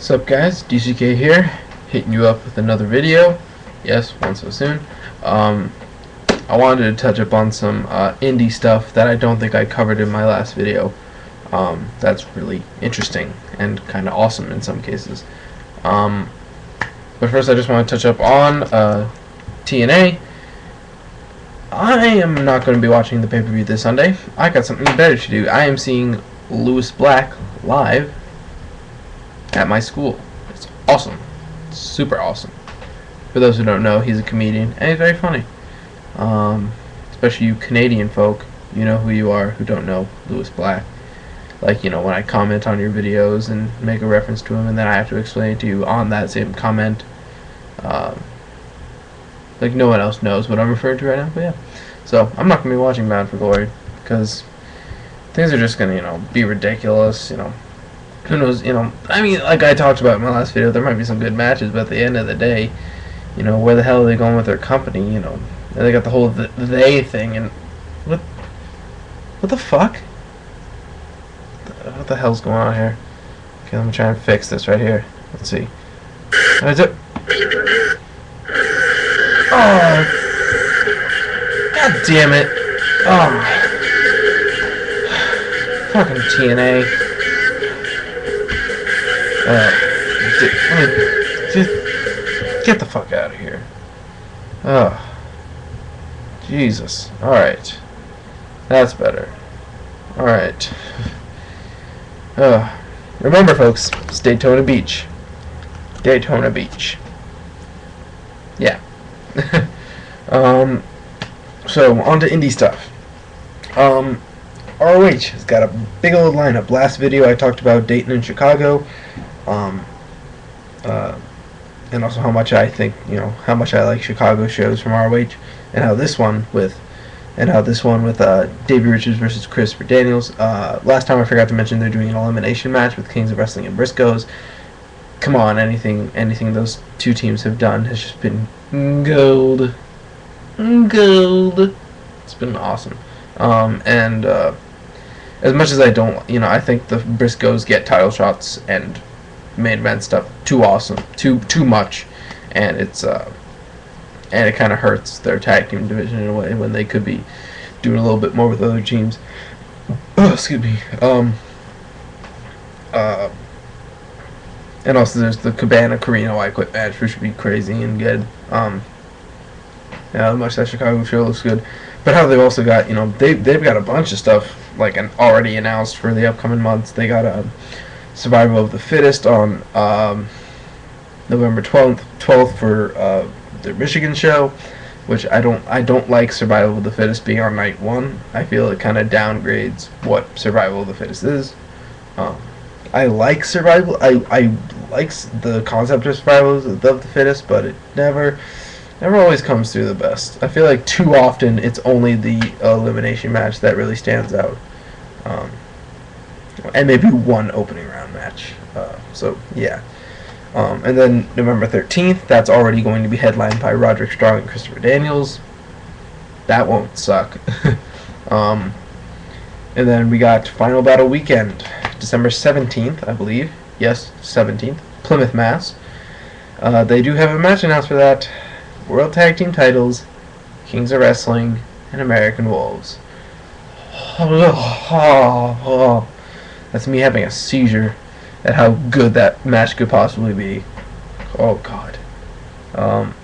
What's up, guys? DCK here, hitting you up with another video. Yes, one so soon. I wanted to touch up on some indie stuff that I don't think I covered in my last video. That's really interesting and kind of awesome in some cases. But first, I just want to touch up on TNA. I am not going to be watching the pay-per-view this Sunday. I got something better to do. I am seeing Lewis Black live at my school. It's awesome. It's super awesome. For those who don't know, he's a comedian and he's very funny. Especially you Canadian folk, you know who you are who don't know Lewis Black. Like, you know, when I comment on your videos and make a reference to him and then I have to explain to you on that same comment. Like no one else knows what I'm referring to right now, but yeah. So I'm not gonna be watching Bound for Glory because things are just gonna, you know, be ridiculous, you know. Who knows, you know, I mean, like I talked about in my last video, there might be some good matches, but at the end of the day, you know, where the hell are they going with their company, you know? And they got the whole they thing, and what the fuck? What the hell's going on here? Okay, let me try and fix this right here. Let's see. Oh, god damn it! Oh my, fucking TNA. Just get the fuck out of here. Oh, Jesus. Alright. That's better. Alright. Remember, folks, it's Daytona Beach. Daytona Beach. Yeah. So, on to indie stuff. ROH has got a big old lineup. Last video I talked about Dayton and Chicago. And also how much I think, you know, how much I like Chicago shows from ROH, and how this one with Davey Richards versus Christopher Daniels. Last time I forgot to mention they're doing an elimination match with Kings of Wrestling and Briscoes. Come on, anything those two teams have done has just been gold. Gold. It's been awesome. As much as I don't, you know, I think the Briscoes get title shots and main event stuff too awesome, too much, and it's and it kind of hurts their tag team division in a way when they could be doing a little bit more with other teams. Oh, excuse me. And also there's the Cabana Carino I Quit match, which should be crazy and good. Yeah, how much that Chicago show looks good. But how they've also got, you know, they've got a bunch of stuff like already announced for the upcoming months. They got a Survival of the Fittest on November 12th for their Michigan show, which I don't like Survival of the Fittest being on night one. I feel it kind of downgrades what Survival of the Fittest is. I like Survival. I like the concept of Survival of the Fittest, but it never always comes through the best. I feel like too often it's only the elimination match that really stands out. And maybe one opening round match. So, yeah. And then November 13th, that's already going to be headlined by Roderick Strong and Christopher Daniels. That won't suck. And then we got Final Battle Weekend, December 17th, I believe. Yes, 17th. Plymouth, Mass. They do have a match announced for that. World Tag Team titles, Kings of Wrestling, and American Wolves. That's me having a seizure at how good that match could possibly be. Oh God. And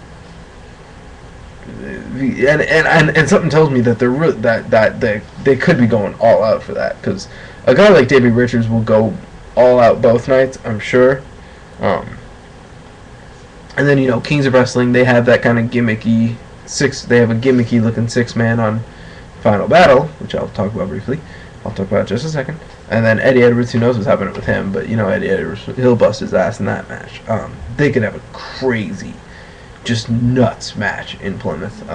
something tells me that they're they could be going all out for that, because a guy like Davey Richards will go all out both nights, I'm sure. And then, you know, Kings of Wrestling, they have that kind of gimmicky they have a gimmicky looking 6-man on Final Battle, which I'll talk about briefly. I'll talk about it in just a second. And then Eddie Edwards, who knows what's happening with him, but you know Eddie Edwards, he'll bust his ass in that match. They could have a crazy, just nuts match in Plymouth.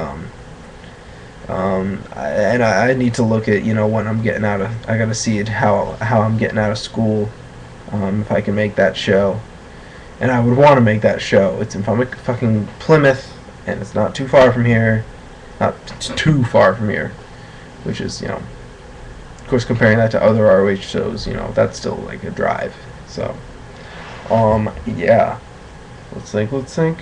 I need to look at, you know, when I'm getting out of, I gotta see it how I'm getting out of school, if I can make that show. And I would want to make that show. It's in fucking Plymouth, and it's not too far from here. Not too far from here, which is, you know, of course, comparing that to other ROH shows, you know, that's still like a drive. So, Yeah. Let's think.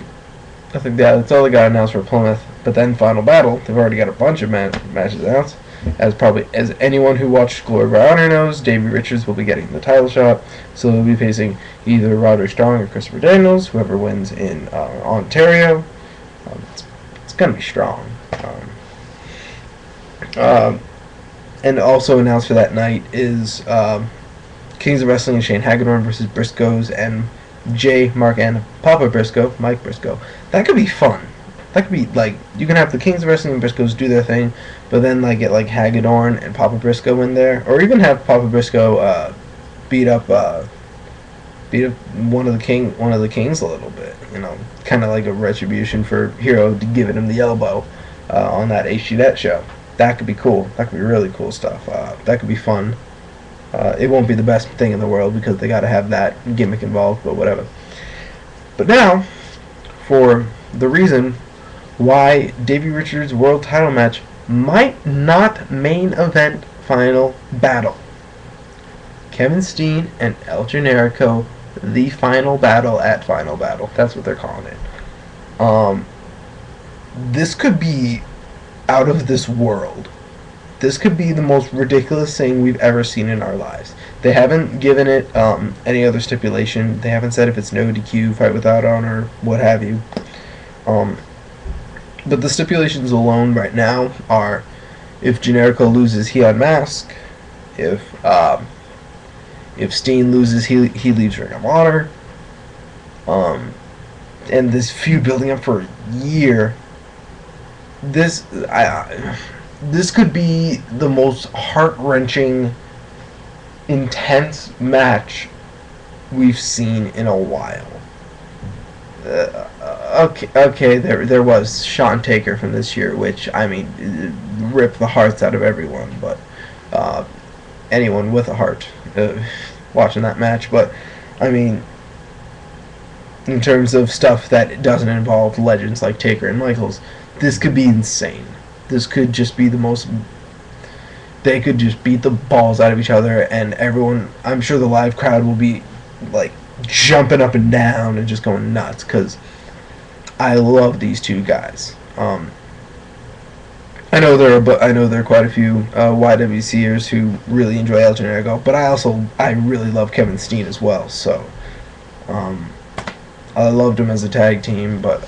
I think that's all they got announced for Plymouth. But then Final Battle, they've already got a bunch of matches announced. As anyone who watched Glory by Honor knows, Davey Richards will be getting the title shot. So he'll be facing either Roderick Strong or Christopher Daniels, whoever wins in Ontario. It's gonna be strong. And also announced for that night is Kings of Wrestling and Shane Hagedorn versus Briscoes and Mark, and Papa Briscoe, Mike Briscoe. That could be fun. That could be like, you can have the Kings of Wrestling and Briscoes do their thing, but then like get like Hagedorn and Papa Briscoe in there, or even have Papa Briscoe beat up one of the Kings a little bit. You know, kind of like a retribution for Hero giving him the elbow on that HGNet show. That could be cool. That could be really cool stuff. That could be fun. It won't be the best thing in the world because they got to have that gimmick involved, but whatever. But now, for the reason why Davey Richards' world title match might not main event Final Battle. Kevin Steen and El Generico, the Final Battle at Final Battle. That's what they're calling it. This could be out of this world. This could be the most ridiculous thing we've ever seen in our lives. They haven't given it any other stipulation. They haven't said if it's no DQ, fight without honor, what have you. But the stipulations alone right now are if Generico loses, he unmasks. If Steen loses, he leaves Ring of Honor. And this feud building up for a year. This could be the most heart-wrenching, intense match we've seen in a while. Okay, there was Sean Taker from this year, which, I mean, ripped the hearts out of everyone, but anyone with a heart watching that match. But, I mean, in terms of stuff that doesn't involve legends like Taker and Michaels, this could be insane. This could just be the most... They could just beat the balls out of each other, and everyone... I'm sure the live crowd will be, like, jumping up and down and just going nuts, because I love these two guys. I know there are quite a few YWCers who really enjoy El Generico, but I really love Kevin Steen as well. So I loved him as a tag team, but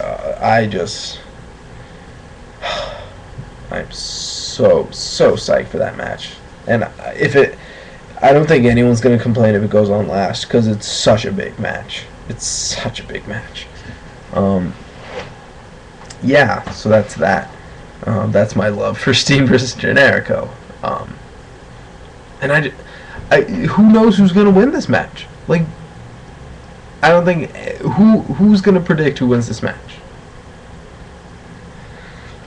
I'm so psyched for that match. And I don't think anyone's going to complain if it goes on last, because it's such a big match. It's such a big match. Yeah, so that's that. That's my love for Steen versus Generico. And who knows who's going to win this match? Like, I don't think... Who's going to predict who wins this match?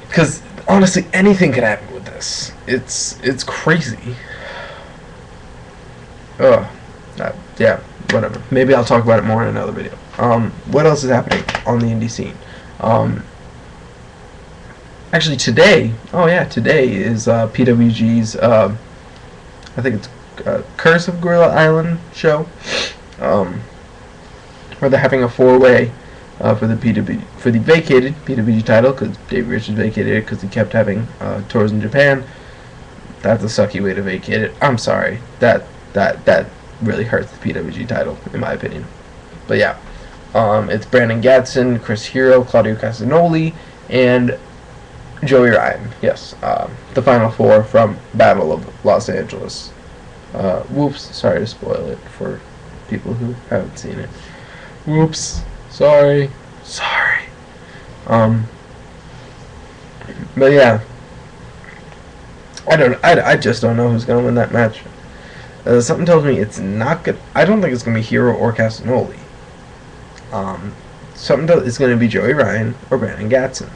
Because, honestly, anything could happen with this. It's crazy. Yeah, whatever. Maybe I'll talk about it more in another video. What else is happening on the indie scene? Actually, today is PWG's, I think it's Curse of Gorilla Island show, where they're having a 4-way for the vacated PWG title, because Davey Richards vacated it because he kept having tours in Japan. That's a sucky way to vacate it. I'm sorry. That really hurts the PWG title, in my opinion. But yeah, it's Brandon Gatson, Chris Hero, Claudio Castagnoli, and Joey Ryan. Yes, the final 4 from Battle of Los Angeles. Whoops, sorry to spoil it for people who haven't seen it. Whoops, sorry. But yeah, I just don't know who's gonna win that match. Something tells me it's not good. I don't think it's gonna be Hero or Castagnoli. It's gonna be Joey Ryan or Brandon Gatson.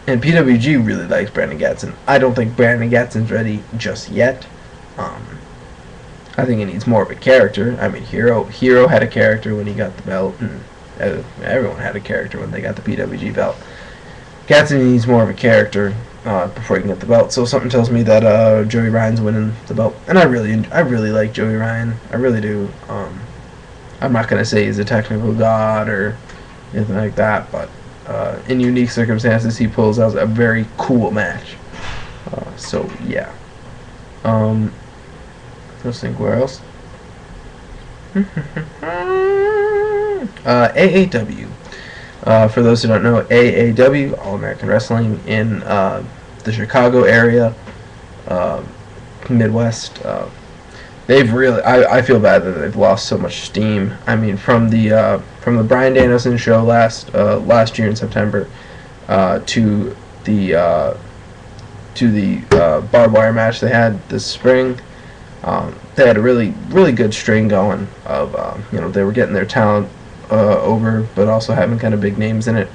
And PWG really likes Brandon Gatson. I don't think Brandon Gatson's ready just yet. I think he needs more of a character. I mean, Hero had a character when he got the belt, and everyone had a character when they got the PWG belt. Gatson needs more of a character before he can get the belt. So something tells me that Joey Ryan's winning the belt, and I really like Joey Ryan. I really do. I'm not going to say he's a technical god or anything like that, but in unique circumstances, he pulls out a very cool match. So yeah. Let's think where else. AAW. For those who don't know, AAW, All American Wrestling, in the Chicago area, Midwest. They've really, I feel bad that they've lost so much steam. I mean, from the Bryan Danielson show last year in September to the barbed wire match they had this spring. They had a really good string going of they were getting their talent over, but also having kind of big names in it.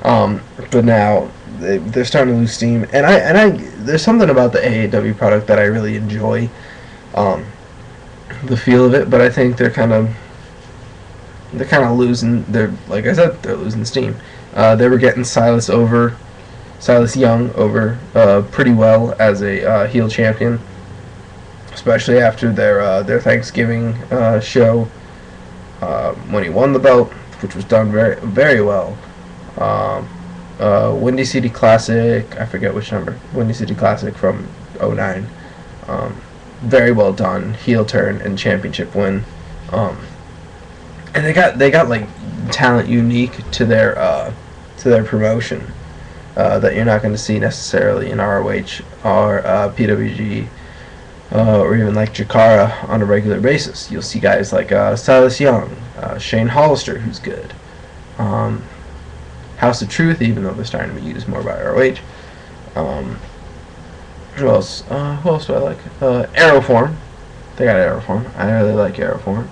But now they're starting to lose steam, and I there's something about the AAW product that I really enjoy, the feel of it. But I think they're kind of losing. Like I said, they're losing steam. They were getting Silas Young over pretty well as a heel champion, especially after their Thanksgiving show when he won the belt, which was done very well. Windy City Classic, I forget which number. Windy City Classic from '09. Very well done, heel turn and championship win. And they got like talent unique to their promotion that you're not going to see necessarily in ROH or PWG. Or even like Jakara on a regular basis. You'll see guys like Silas Young, Shane Hollister, who's good. House of Truth, even though they're starting to be used more by ROH. Who else? Who else do I like? Aeroform. They got Aeroform. I really like Aeroform.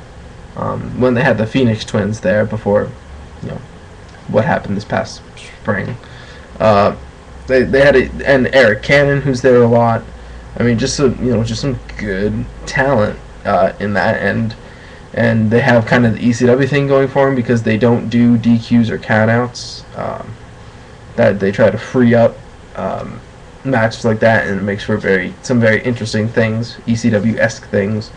When they had the Phoenix Twins there before, what happened this past spring. They had and Eric Cannon, who's there a lot. I mean, just some good talent in that, and they have kind of the ECW thing going for them because they don't do DQs or countouts. That they try to free up matches like that, and it makes for some very interesting things, ECW-esque things,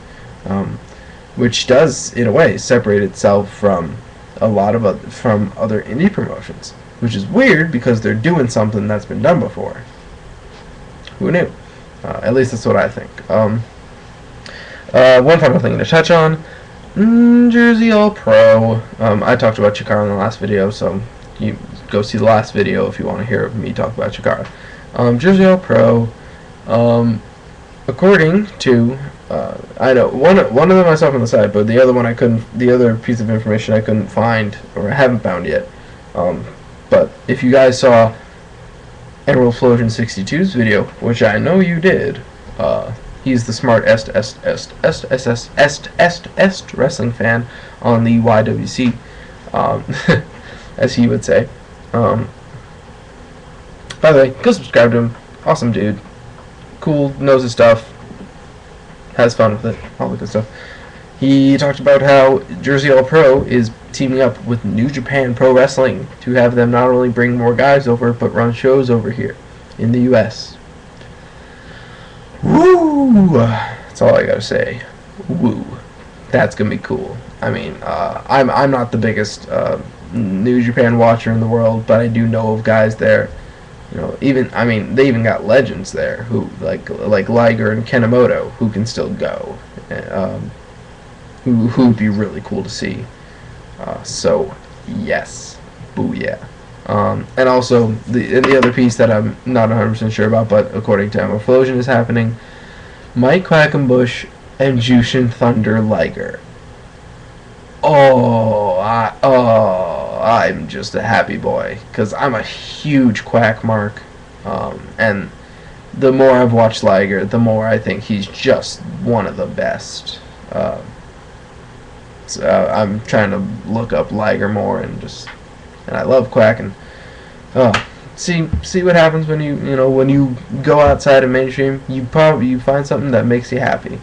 which does in a way separate itself from a lot of from other indie promotions, which is weird because they're doing something that's been done before. Who knew? At least that's what I think. One final thing to touch on, Jersey All Pro. I talked about Chikara in the last video, so you go see the last video if you want to hear me talk about Chikara. Jersey All Pro, according to, I know one of them I saw from the side, but the other one the other piece of information I couldn't find, or I haven't found yet. But if you guys saw Emerald Flosion 62's video, which I know you did, he's the smart est wrestling fan on the YWC, as he would say. By the way, go subscribe to him. Awesome dude. Cool, knows his stuff. Has fun with it. All the good stuff. He talked about how Jersey All Pro is teaming up with New Japan Pro Wrestling to have them not only bring more guys over, but run shows over here in the U.S. Woo! That's all I gotta say. Woo! That's gonna be cool. I mean, I'm not the biggest New Japan watcher in the world, but I do know of guys there. They even got legends there who like Liger and Kanemoto who can still go. Who would be really cool to see. So yes, booyah. And also the other piece that I'm not 100% sure about, but according to Emma Flosion is happening, Mike Quackenbush and Jushin Thunder Liger. I'm just a happy boy because I'm a huge Quack mark, and the more I've watched Liger, the more I think he's just one of the best. So I'm trying to look up Liger more, and I love Quack, and see what happens when when you go outside of mainstream. You find something that makes you happy.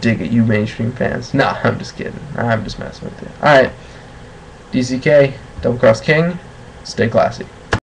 Dig it, you mainstream fans. Nah, I'm just kidding. I'm just messing with you. Alright, DCK, DoubleCrossKing, stay classy.